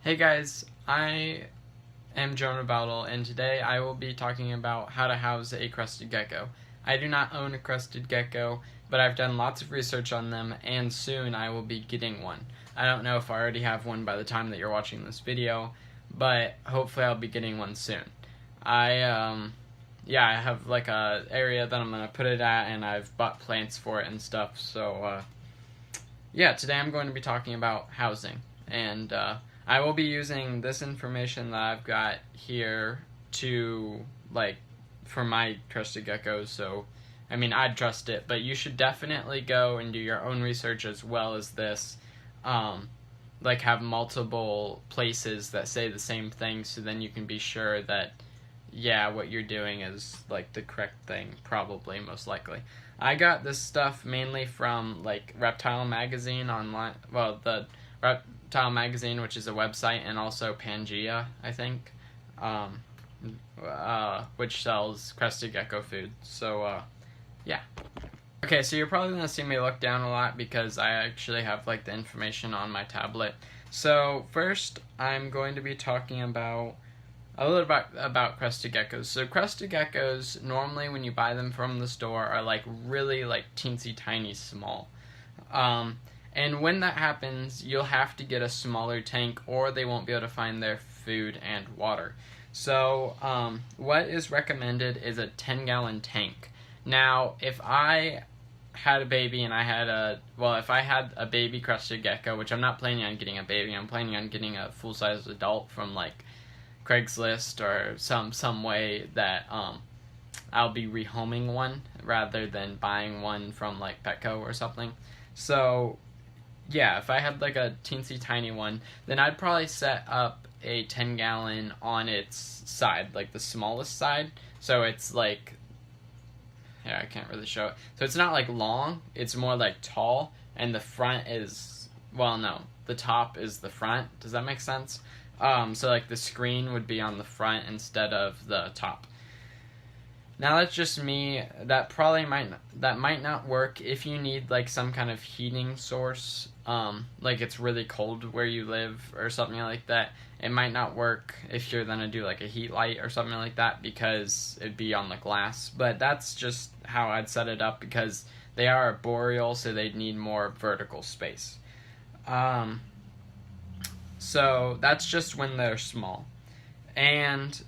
Hey guys, I am Jonah Bowdle, and today I will be talking about how to house a crested gecko. I do not own a crested gecko, but I've done lots of research on them, and soon I will be getting one. I don't know if I already have one by the time that you're watching this video, but hopefully I'll be getting one soon. I have like a area that I'm gonna put it at, and I've bought plants for it and stuff. So today I'm going to be talking about housing, and I will be using this information that I've got here to, for my Crested Geckos, so, I mean, I'd trust it, but you should definitely go and do your own research as well as this, have multiple places that say the same thing, so then you can be sure that, what you're doing is, the correct thing, probably, most likely. I got this stuff mainly from, Reptile Magazine online, the Reptile Magazine, which is a website, and also Pangea, I think, which sells Crested Gecko food. So, Okay, so you're probably going to see me look down a lot because I actually have, the information on my tablet. So, first, I'm going to be talking about a little bit about Crested Geckos. So, Crested Geckos, normally when you buy them from the store, are, really, teensy tiny small. And when that happens, you'll have to get a smaller tank or they won't be able to find their food and water. So what is recommended is a 10-gallon tank. Now, if I had a baby and if I had a baby Crested Gecko, which I'm not planning on getting a baby, I'm planning on getting a full-size adult from Craigslist or some way that I'll be rehoming one rather than buying one from Petco or something. So if I had a teensy tiny one, then I'd probably set up a 10-gallon on its side, the smallest side. So it's I can't really show it. So it's not long, it's more tall, and the front is, the top is the front. Does that make sense? So the screen would be on the front instead of the top. Now that's just me. That might not work if you need some kind of heating source. It's really cold where you live or something like that. It might not work if you're gonna do a heat light or something like that because it'd be on the glass. But that's just how I'd set it up because they are arboreal, so they'd need more vertical space. So that's just when they're small. And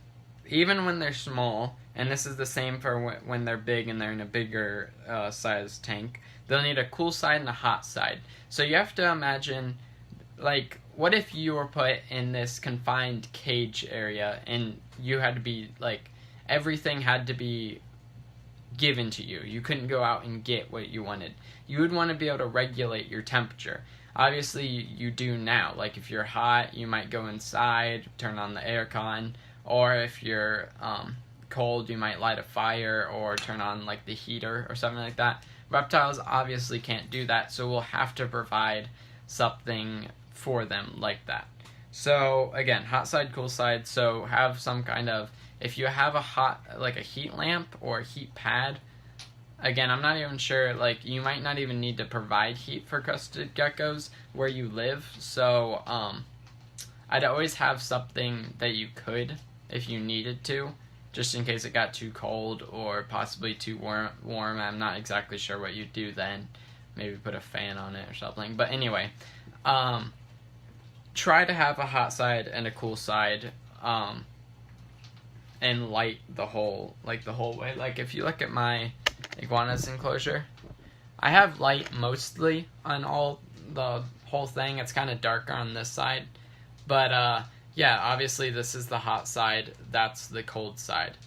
even when they're small, and this is the same for when they're big and they're in a bigger size tank, they'll need a cool side and a hot side. So you have to imagine, what if you were put in this confined cage area and you had to be, everything had to be given to you. You couldn't go out and get what you wanted. You would want to be able to regulate your temperature. Obviously, you do now. If you're hot, you might go inside, turn on the aircon, or if you're cold, you might light a fire or turn on the heater or something like that. Reptiles obviously can't do that, so we'll have to provide something for them like that. So again, hot side, cool side. So have some kind of, if you have a heat lamp or a heat pad, again, I'm not even sure, you might not even need to provide heat for Crested Geckos where you live. So I'd always have something that you could, if you needed to, just in case it got too cold or possibly too warm. I'm not exactly sure what you'd do then. Maybe put a fan on it or something. But anyway, try to have a hot side and a cool side, and light the whole way. If you look at my iguana's enclosure, I have light mostly on the whole thing. It's kind of darker on this side, but obviously this is the hot side, that's the cold side.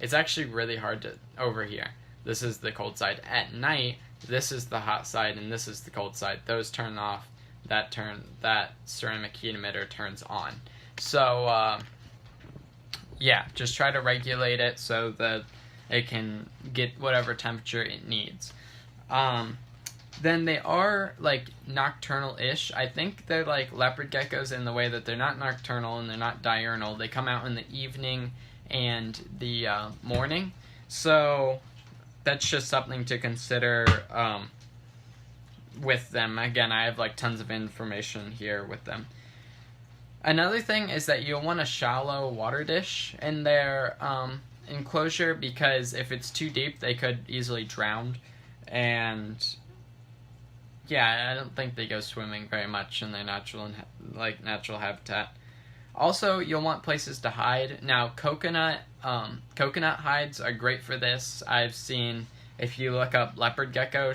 It's actually really hard to, over here, this is the cold side. At night, this is the hot side and this is the cold side. Those turn off, that ceramic heat emitter turns on. So just try to regulate it so that it can get whatever temperature it needs. Then they are nocturnal-ish. I think they're leopard geckos in the way that they're not nocturnal and they're not diurnal. They come out in the evening and the morning. So that's just something to consider with them. Again, I have tons of information here with them. Another thing is that you'll want a shallow water dish in their enclosure, because if it's too deep, they could easily drown. And yeah, I don't think they go swimming very much in their natural habitat. Also, you'll want places to hide. Now, coconut hides are great for this. I've seen, if you look up leopard gecko,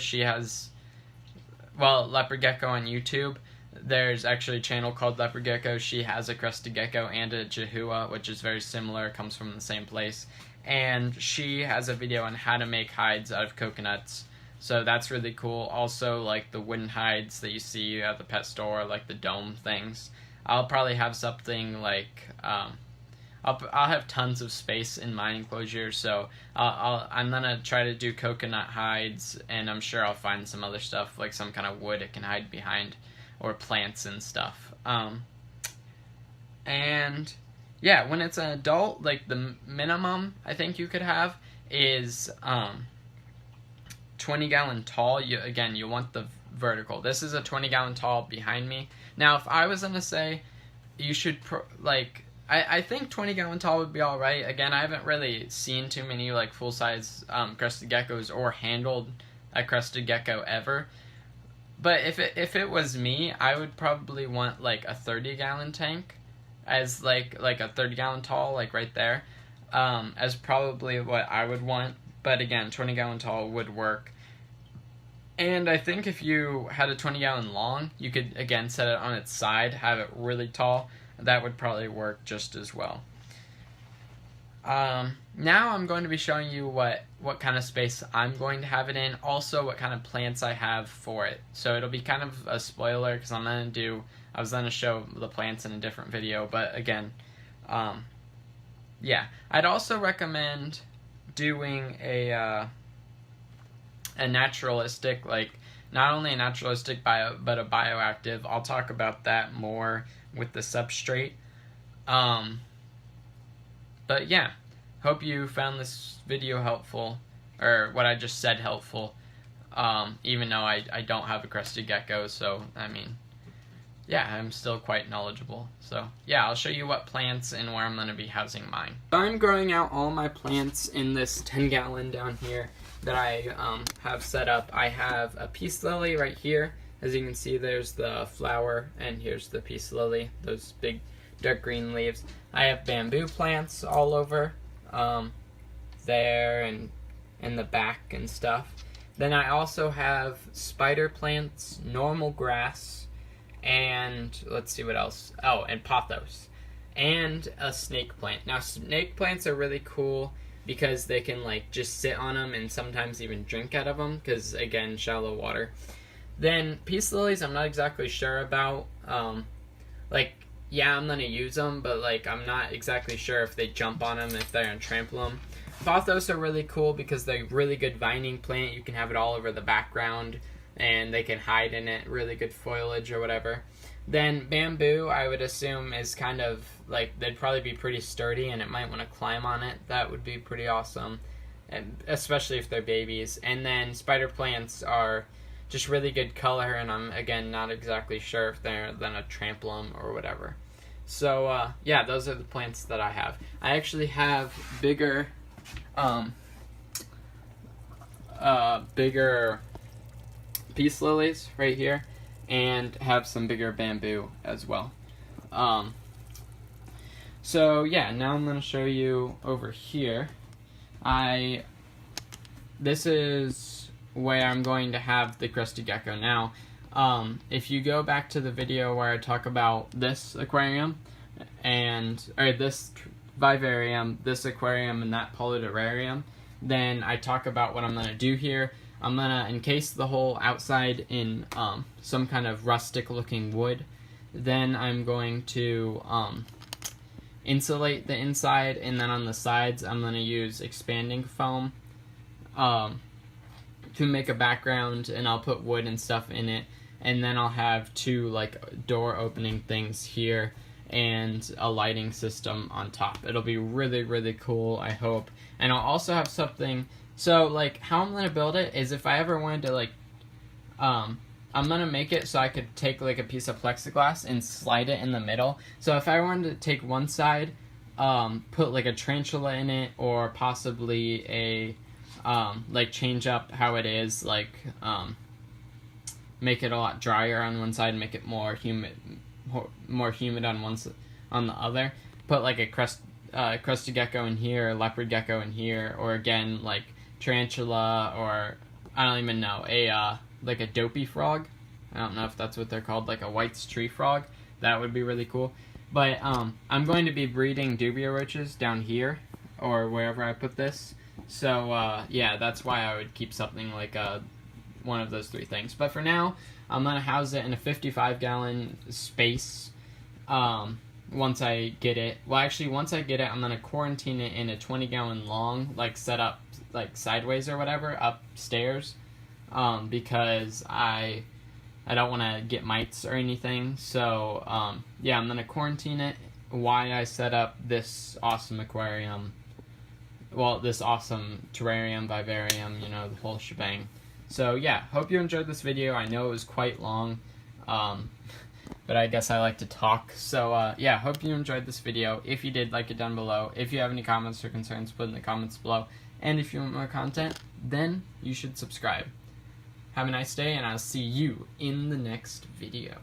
leopard gecko on YouTube. There's actually a channel called Leopard Gecko. She has a crested gecko and a jehua, which is very similar, comes from the same place. And she has a video on how to make hides out of coconuts. So that's really cool. Also, like the wooden hides that you see at the pet store, like the dome things. I'll probably have something like, I'll have tons of space in my enclosure, so I'm gonna try to do coconut hides, and I'm sure I'll find some other stuff, like some kind of wood it can hide behind, or plants and stuff. And yeah, when it's an adult, like the minimum I think you could have is 20-gallon tall. You want the vertical. This is a 20-gallon tall behind me. Now, if I was gonna say, you should I think 20-gallon tall would be all right. Again, I haven't really seen too many like full-size crested geckos or handled a crested gecko ever. But if it was me, I would probably want like a 30-gallon tank as like a 30-gallon tall, like right there, as probably what I would want. But again, 20-gallon tall would work. And I think if you had a 20-gallon long, you could again set it on its side, have it really tall. That would probably work just as well. Now I'm going to be showing you what kind of space I'm going to have it in, also what kind of plants I have for it. So it'll be kind of a spoiler, because I was going to show the plants in a different video, but again, yeah. I'd also recommend doing a naturalistic, like not only a naturalistic but a bioactive. I'll talk about that more with the substrate. But yeah, hope you found this video helpful, or what I just said helpful, even though I don't have a crested gecko, so I mean, yeah, I'm still quite knowledgeable. So yeah, I'll show you what plants and where I'm going to be housing mine. I'm growing out all my plants in this 10-gallon down here that I have set up. I have a peace lily right here. As you can see, there's the flower, and here's the peace lily, those big dark green leaves. I have bamboo plants all over there and in the back and stuff. Then I also have spider plants, normal grass, and let's see what else. Oh, and pothos, and a snake plant. Now, snake plants are really cool because they can like just sit on them and sometimes even drink out of them, because again, shallow water. Then peace lilies, I'm not exactly sure about. Yeah, I'm gonna use them, but like I'm not exactly sure if they jump on them, if they're gonna trample them. Pothos are really cool because they're really good vining plant. You can have it all over the background, and they can hide in it. Really good foliage or whatever. Then bamboo, I would assume, is kind of like, they'd probably be pretty sturdy, and it might want to climb on it. That would be pretty awesome, and especially if they're babies. And then spider plants are just really good color, and I'm again not exactly sure if they're gonna trample them or whatever. So yeah, those are the plants that I have. I actually have bigger peace lilies right here, and have some bigger bamboo as well. So yeah, now I'm gonna show you over here. This is where I'm going to have the crested gecko. Now, if you go back to the video where I talk about this aquarium, or this vivarium, this aquarium, and that polyterrarium, then I talk about what I'm going to do here. I'm going to encase the whole outside in some kind of rustic looking wood. Then I'm going to insulate the inside, and then on the sides I'm going to use expanding foam to make a background, and I'll put wood and stuff in it, and then I'll have two like door opening things here and a lighting system on top. It'll be really, really cool, I hope. And I'll also have something, so like how I'm gonna build it is, if I ever wanted to like I'm gonna make it so I could take like a piece of plexiglass and slide it in the middle. So if I wanted to take one side, put like a tarantula in it, or possibly a like change up how it is, like make it a lot drier on one side, make it more humid on the other. Put like a crested gecko in here, a leopard gecko in here, or again like tarantula, or I don't even know, like a dopey frog. I don't know if that's what they're called, like a White's tree frog. That would be really cool. But I'm going to be breeding dubia roaches down here, or wherever I put this. So yeah, that's why I would keep something like one of those three things. But for now, I'm going to house it in a 55-gallon space. Once I get it, well, actually, once I get it, I'm gonna quarantine it in a 20-gallon long, like set up like sideways or whatever upstairs, because I don't want to get mites or anything. So yeah, I'm gonna quarantine it while I set up this awesome aquarium. Well, this awesome terrarium, vivarium, you know, the whole shebang. So yeah, hope you enjoyed this video. I know it was quite long. But I guess I like to talk. So yeah, hope you enjoyed this video. If you did, like it down below. If you have any comments or concerns, put in the comments below. And if you want more content, then you should subscribe. Have a nice day, and I'll see you in the next video.